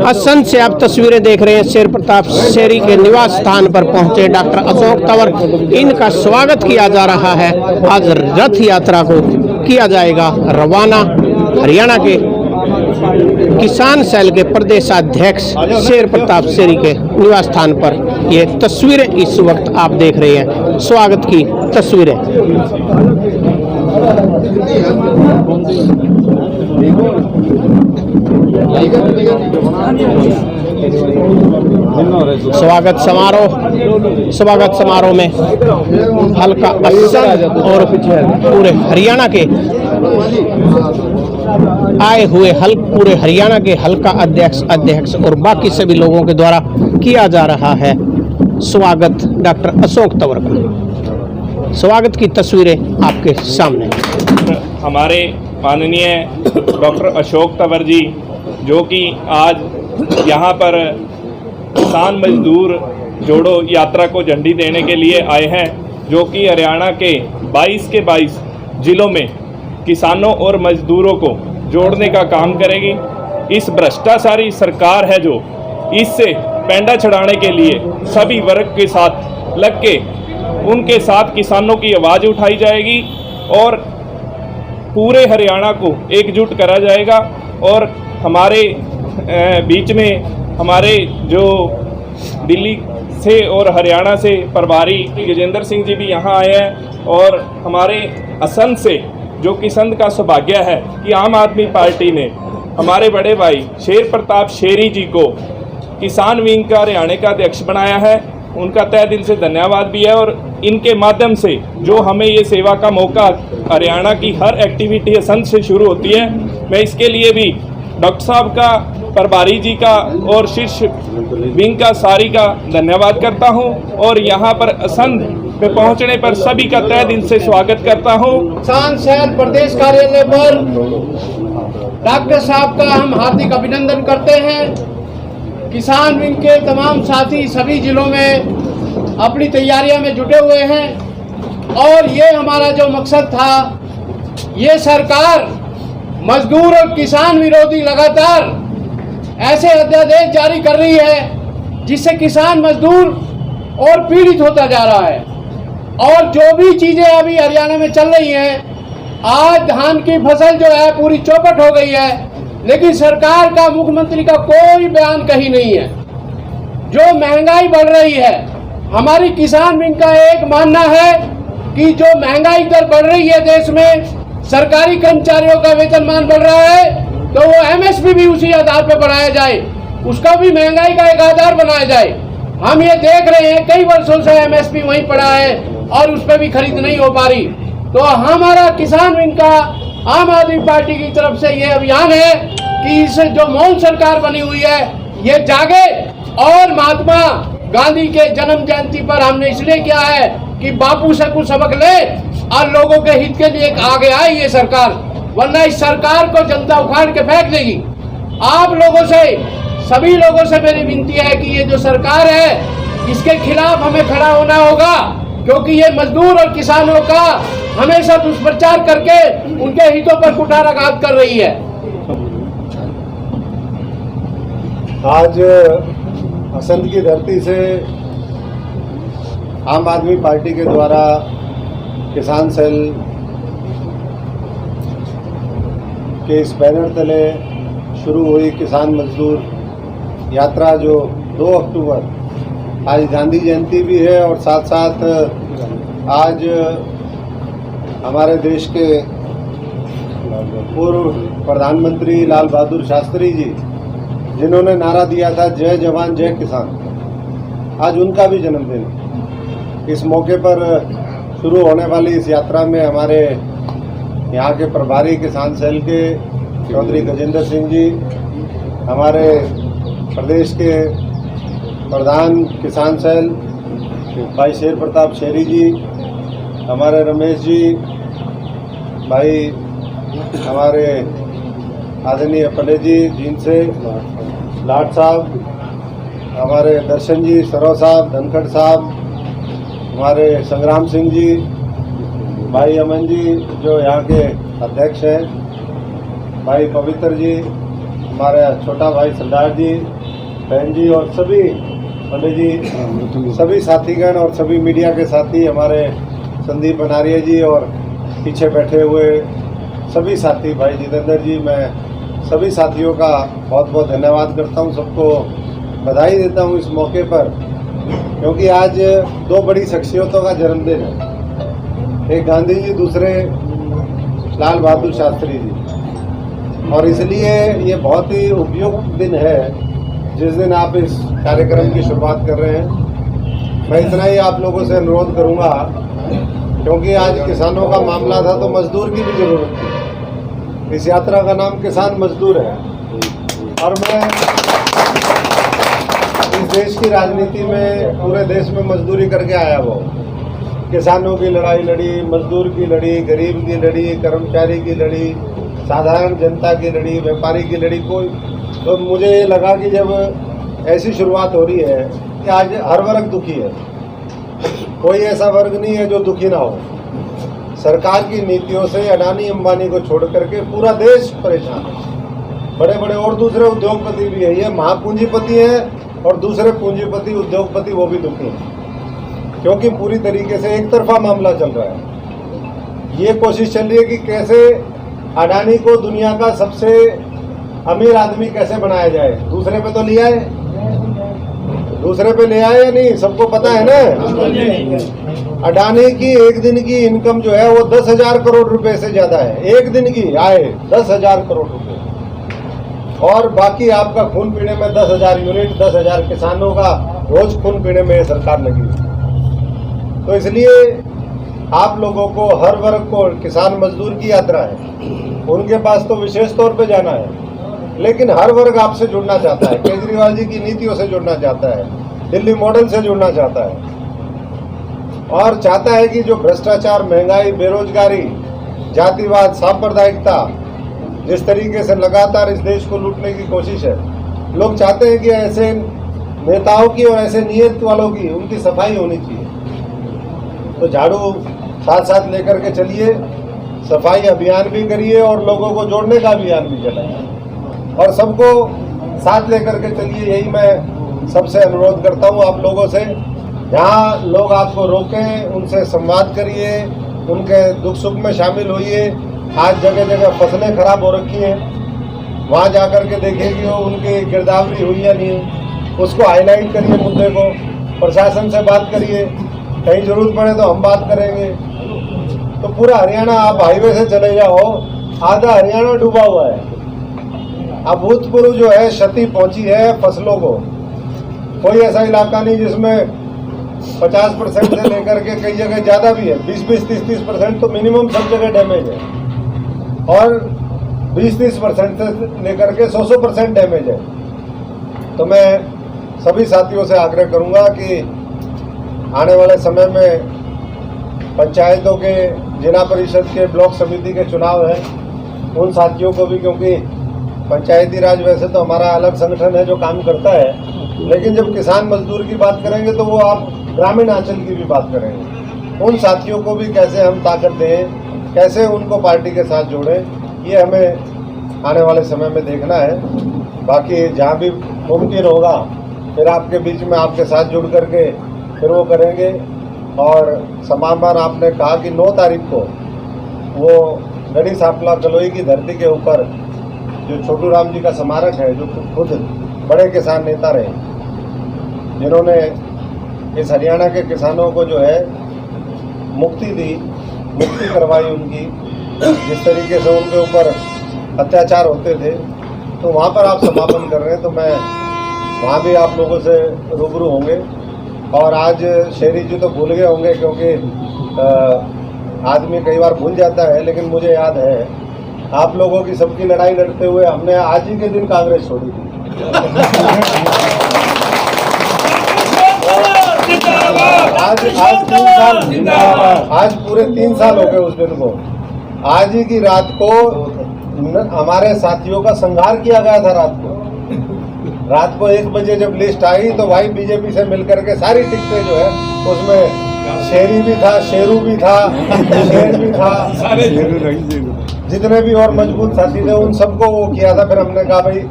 असंध से आप तस्वीरें देख रहे हैं। शेर प्रताप शेरी के निवास स्थान पर पहुंचे डॉक्टर अशोक तंवर। इनका स्वागत किया जा रहा है। आज रथ यात्रा को किया जाएगा रवाना। हरियाणा के किसान सेल के प्रदेशाध्यक्ष शेर प्रताप शेरी के निवास स्थान पर ये तस्वीरें इस वक्त आप देख रहे हैं। स्वागत की तस्वीरें। स्वागत समारोह में हल्का असंध और पूरे हरियाणा के आए हुए पूरे हरियाणा के हल्का अध्यक्ष और बाकी सभी लोगों के द्वारा किया जा रहा है स्वागत डॉक्टर अशोक तंवर का। स्वागत की तस्वीरें आपके सामने। हमारे माननीय डॉक्टर अशोक तंवर जी जो कि आज यहाँ पर किसान मजदूर जोड़ो यात्रा को झंडी देने के लिए आए हैं, जो कि हरियाणा के 22 के 22 जिलों में किसानों और मजदूरों को जोड़ने का काम करेगी। इस भ्रष्टाचारी सरकार है जो, इससे पैंडा छड़ाने के लिए सभी वर्ग के साथ लग के उनके साथ किसानों की आवाज़ उठाई जाएगी और पूरे हरियाणा को एकजुट करा जाएगा। और हमारे बीच में हमारे जो दिल्ली से और हरियाणा से प्रभारी गजेंद्र सिंह जी भी यहाँ आए हैं। और हमारे असंध से जो कि संध का सौभाग्य है कि आम आदमी पार्टी ने हमारे बड़े भाई शेर प्रताप शेरी जी को किसान विंग का हरियाणा का अध्यक्ष बनाया है। उनका तहे दिल से धन्यवाद भी है। और इनके माध्यम से जो हमें ये सेवा का मौका, हरियाणा की हर एक्टिविटी असंध से शुरू होती है, मैं इसके लिए भी डॉक्टर साहब का, प्रभारी जी का और शीर्ष विंग का सारी का धन्यवाद करता हूं। और यहां पर असंध पे पहुंचने पर सभी का तहे दिल से स्वागत करता हूं। किसान सेल प्रदेश कार्यालय पर डॉक्टर साहब का हम हार्दिक अभिनंदन करते हैं। किसान विंग के तमाम साथी सभी जिलों में अपनी तैयारियों में जुटे हुए हैं। और ये हमारा जो मकसद था, ये सरकार मजदूर और किसान विरोधी लगातार ऐसे अध्यादेश जारी कर रही है जिससे किसान मजदूर और पीड़ित होता जा रहा है। और जो भी चीज़ें अभी हरियाणा में चल रही हैं, आज धान की फसल जो है पूरी चौपट हो गई है, लेकिन सरकार का, मुख्यमंत्री का कोई बयान कहीं नहीं है। जो महंगाई बढ़ रही है, हमारी किसान विंग का एक मानना है कि जो महंगाई दर बढ़ रही है देश में, सरकारी कर्मचारियों का वेतनमान बढ़ रहा है, तो वो एमएसपी भी उसी आधार पर बढ़ाया जाए, उसका भी महंगाई का एक आधार बनाया जाए। हम ये देख रहे हैं कई वर्षों से एमएसपी वहीं पड़ा है और उस पर भी खरीद नहीं हो पा रही। तो हमारा किसान विंग का, आम आदमी पार्टी की तरफ से ये अभियान है कि इस जो मौन सरकार बनी हुई है ये जागे। और महात्मा गांधी के जन्म जयंती पर हमने इसलिए किया है कि बापू से कुछ सबक ले और लोगों के हित के लिए आगे आए ये सरकार, वरना इस सरकार को जनता उखाड़ के फेंक देगी। आप लोगों से, सभी लोगों से मेरी विनती है कि ये जो सरकार है इसके खिलाफ हमें खड़ा होना होगा, क्योंकि ये मजदूर और किसानों का हमेशा दुष्प्रचार करके उनके हितों पर कुठाराघात कर रही है। आज असंध की धरती से आम आदमी पार्टी के द्वारा किसान सेल के इस बैनर तले शुरू हुई किसान मजदूर यात्रा, जो 2 अक्टूबर, आज गांधी जयंती भी है और साथ साथ आज हमारे देश के पूर्व प्रधानमंत्री लाल बहादुर शास्त्री जी, जिन्होंने नारा दिया था जय जवान जय किसान, आज उनका भी जन्मदिन। इस मौके पर शुरू होने वाली इस यात्रा में हमारे यहाँ के प्रभारी किसान सेल के चौधरी गजेंद्र सिंह जी, हमारे प्रदेश के प्रधान किसान सेल भाई शेर प्रताप शेरी जी, हमारे रमेश जी भाई, हमारे आदरणीय पले जी जींद से, लाट साहब, हमारे दर्शन जी, सरो साहब, धनखड़ साहब, हमारे संग्राम सिंह जी, भाई अमन जी जो यहाँ के अध्यक्ष हैं, भाई पवित्र जी, हमारे छोटा भाई सरदार जी, बहन जी और सभी पंडित जी, सभी साथीगण और सभी मीडिया के साथी, हमारे संदीप बनारिया जी और पीछे बैठे हुए सभी साथी, भाई जितेंद्र जी, मैं सभी साथियों का बहुत बहुत धन्यवाद करता हूं, सबको बधाई देता हूं इस मौके पर, क्योंकि आज दो बड़ी शख्सियतों का जन्मदिन है। एक गांधी जी, दूसरे लाल बहादुर शास्त्री जी। और इसलिए ये बहुत ही उपयुक्त दिन है जिस दिन आप इस कार्यक्रम की शुरुआत कर रहे हैं। मैं इतना ही आप लोगों से अनुरोध करूंगा, क्योंकि आज किसानों का मामला था तो मजदूर की भी जरूरत थी। इस यात्रा का नाम किसान मजदूर है और मैं इस देश की राजनीति में, पूरे देश में मजदूरी करके आया वो। किसानों की लड़ाई लड़ी, मजदूर की लड़ी, गरीब की लड़ी, कर्मचारी की लड़ी, साधारण जनता की लड़ी, व्यापारी की लड़ी। कोई तो मुझे ये लगा कि जब ऐसी शुरुआत हो रही है कि आज हर वर्ग दुखी है, कोई ऐसा वर्ग नहीं है जो दुखी ना हो। सरकार की नीतियों से अडानी अंबानी को छोड़ करके पूरा देश परेशान है। बड़े बड़े और दूसरे उद्योगपति भी है, ये महापूंजीपति हैं और दूसरे पूंजीपति उद्योगपति वो भी दुखी हैं, क्योंकि पूरी तरीके से एक तरफा मामला चल रहा है। ये कोशिश चल रही है कि कैसे अडानी को दुनिया का सबसे अमीर आदमी कैसे बनाया जाए। दूसरे पे तो लिया है, दूसरे पे ले आए या नहीं, सबको पता है ना। अडानी की एक दिन की इनकम जो है वो 10,000 करोड़ रुपए से ज्यादा है। एक दिन की आय 10,000 करोड़ रुपए, और बाकी आपका खून पीने में 10,000 यूनिट, 10,000 किसानों का रोज खून पीने में सरकार लगी। तो इसलिए आप लोगों को, हर वर्ग को, किसान मजदूर की यात्रा है, उनके पास तो विशेष तौर पे जाना है, लेकिन हर वर्ग आपसे जुड़ना चाहता है। केजरीवाल जी की नीतियों से जुड़ना चाहता है, दिल्ली मॉडल से जुड़ना चाहता है, और चाहता है कि जो भ्रष्टाचार, महंगाई, बेरोजगारी, जातिवाद, सांप्रदायिकता, जिस तरीके से लगातार इस देश को लूटने की कोशिश है, लोग चाहते हैं कि ऐसे नेताओं की और ऐसे नीयत वालों की, उनकी सफाई होनी चाहिए। तो झाड़ू साथ साथ लेकर के चलिए, सफाई अभियान भी करिए और लोगों को जोड़ने का अभियान भी चलाइए, और सबको साथ लेकर के चलिए। यही मैं सबसे अनुरोध करता हूँ आप लोगों से। जहाँ लोग आपको रोकें, उनसे संवाद करिए, उनके दुख सुख में शामिल होइए। आज जगह जगह फसलें खराब हो रखी हैं, वहाँ जाकर के देखिए कि वो उनकी गिरदावरी हुई या नहीं, उसको हाईलाइट करिए मुद्दे को। प्रशासन से बात करिए, कहीं जरूरत पड़े तो हम बात करेंगे। तो पूरा हरियाणा आप हाईवे से चले जाओ, आधा हरियाणा डूबा हुआ है। अभूतपूर्व जो है क्षति पहुंची है फसलों को। कोई ऐसा इलाका नहीं जिसमें 50% से लेकर के कई जगह ज़्यादा भी है, 20-20, 30-30% तो मिनिमम सब जगह डैमेज है, और 20-30% से लेकर के 100% डैमेज है। तो मैं सभी साथियों से आग्रह करूंगा कि आने वाले समय में पंचायतों के, जिला परिषद के, ब्लॉक समिति के चुनाव हैं, उन साथियों को भी, क्योंकि पंचायती राज वैसे तो हमारा अलग संगठन है जो काम करता है, लेकिन जब किसान मजदूर की बात करेंगे तो वो आप ग्रामीण अंचल की भी बात करेंगे। उन साथियों को भी कैसे हम ताकत दें, कैसे उनको पार्टी के साथ जोड़ें, ये हमें आने वाले समय में देखना है। बाकी जहाँ भी मुमकिन होगा फिर आपके बीच में, आपके साथ जुड़ करके फिर वो करेंगे। और समापन आपने कहा कि 9 तारीख को वो गढ़ी सांपला गलोई की धरती के ऊपर जो छोटू राम जी का स्मारक है, जो खुद बड़े किसान नेता रहे, जिन्होंने इस हरियाणा के किसानों को जो है मुक्ति दी, मुक्ति करवाई उनकी, जिस तरीके से उनके ऊपर अत्याचार होते थे, तो वहाँ पर आप समापन कर रहे हैं। तो मैं वहाँ भी आप लोगों से रूबरू होंगे। और आज शेरी जी तो भूल गए होंगे, क्योंकि आदमी कई बार भूल जाता है, लेकिन मुझे याद है आप लोगों की सबकी लड़ाई लड़ते हुए हमने आज ही के दिन कांग्रेस छोड़ी थी। आज पूरे 3 साल हो गए उस दिन को। आज ही की रात को हमारे साथियों का संहार किया गया था। रात को 1 बजे जब लिस्ट आई तो भाई बीजेपी से मिलकर के सारी टिकटें जो है उसमें शेरी भी था, शेरू भी था, शेर भी था, जितने भी और मजबूत साथी थे उन सबको वो किया था। फिर हमने कहा भाई